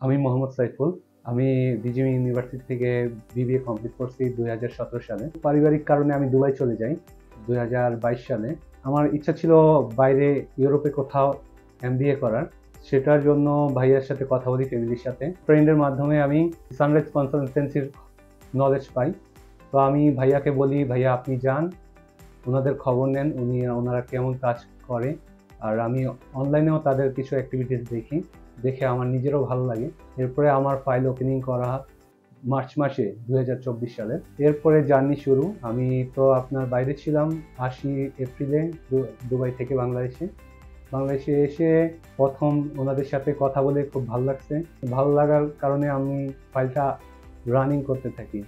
আমি মোহাম্মদ সাইফুল। আমি BGM university থেকে বিবিএ কমপ্লিট করছি 2017 সালে। পারিবারিক কারণে আমি দুবাই চলে যাই 2022 সালে। আমার ইচ্ছা ছিল বাইরে ইউরোপে কোথাও এমবিএ করার। সেটার জন্য ভাইয়ার সাথে কথা বলি, ফ্যামিলির সাথে। ফ্রেন্ডের মাধ্যমে আমি সানরাইজ কনসালটেন্সির নলেজ পাই। তো আমি ভাইয়াকে বলি, ভাইয়া আপনি যান, ওনাদের খবর নেন, ওনারা কেমন কাজ করে। আর আমি অনলাইনেও তাদের কিছু অ্যাক্টিভিটিস দেখে আমার নিজেরও ভালো লাগে। এরপরে আমার ফাইল ওপেনিং করা মার্চ মাসে 2024 সালে। এরপরে জার্নি শুরু। আমি তো আপনার বাইরে ছিলাম, আসি এপ্রিলে দুবাই থেকে বাংলাদেশে এসে প্রথম ওনাদের সাথে কথা বলে খুব ভালো লাগছে। ভালো লাগার কারণে আমি ফাইলটা রানিং করতে থাকি।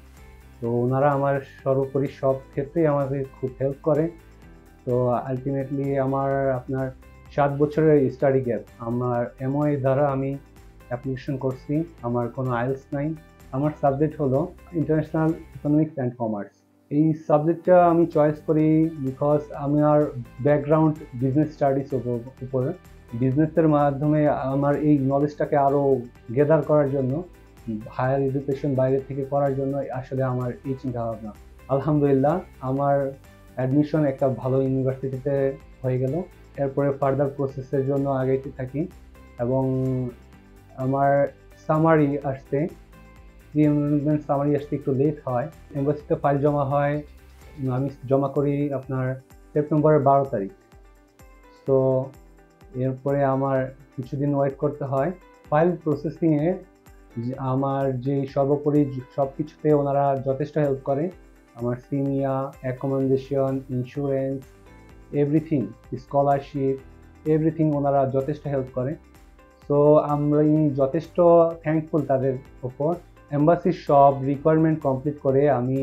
তো ওনারা আমার সর্বোপরি সব ক্ষেত্রেই আমাকে খুব হেল্প করে। তো আলটিমেটলি আমার আপনার 7 বছরের স্টাডি গ্যাপ, আমার এমওএ দ্বারা আমি অ্যাপ্লিকেশন করছি। আমার কোনো আইএলটিএস নাই। আমার সাবজেক্ট হলো ইন্টারন্যাশনাল ইকোনমিক্স অ্যান্ড কমার্স। এই সাবজেক্টটা আমি চয়েস করি বিকজ আমার ব্যাকগ্রাউন্ড বিজনেস স্টাডিজ উপরে। বিজনেসের মাধ্যমে আমার এই নলেজটাকে আরও গেদার করার জন্য, হায়ার এডুকেশন বাইরে থেকে করার জন্য আসলে আমার এই চিন্তা ভাবনা। আলহামদুলিল্লাহ আমার অ্যাডমিশন একটা ভালো ইউনিভার্সিটিতে হয়ে গেল। এরপরে ফার্দার প্রসেসের জন্য আগাইতে থাকি এবং আমার সামারি আসতে রিএনরোলমেন্ট সামারি আসতে একটু লেট হয়। এম্বাসিতে ফাইল জমা হয়, আমি জমা করি আপনার সেপ্টেম্বরের 12 তারিখ। তো এরপরে আমার কিছুদিন ওয়েট করতে হয়। ফাইল প্রসেসিংয়ে আমার যে সর্বোপরি সব কিছুতে ওনারা যথেষ্ট হেল্প করে। আমার senior, accommodation, insurance, everything, scholarship, everything ওনারা যথেষ্ট হেল্প করে। সো আমি যথেষ্ট থ্যাঙ্কফুল তাদের ওপর। এম্বাসির সব রিকোয়ারমেন্ট কমপ্লিট করে আমি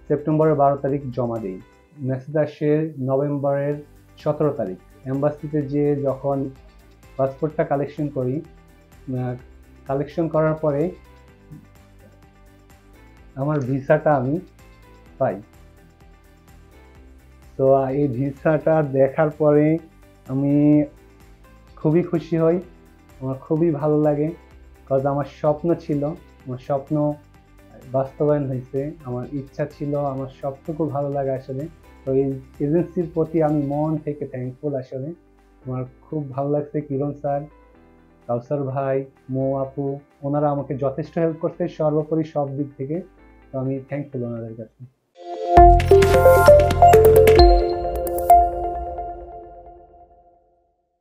সেপ্টেম্বরের 12 তারিখ জমা দিই। মেসেজ আসে নভেম্বরের 17 তারিখ। এম্বাসিতে যেয়ে যখন পাসপোর্টটা কালেকশন করার পরে আমার ভিসাটা আমি পাই। তো এই ভিসাটা দেখার পরে আমি খুবই খুশি হই, আমার খুবই ভালো লাগে। কজ আমার স্বপ্ন ছিল, আমার স্বপ্ন বাস্তবায়ন হয়েছে। আমার ইচ্ছা ছিল, আমার সবটুকু ভালো লাগে আসলে। তো এই এজেন্সির প্রতি আমি মন থেকে থ্যাঙ্কফুল আসলে। আমার খুব ভালো লাগছে কিরণ স্যার, কাউসার ভাই, মো আপু, ওনারা আমাকে যথেষ্ট হেল্প করছে সর্বোপরি সব দিক থেকে। তো আমি থ্যাঙ্কফুল ওনাদের কাছে।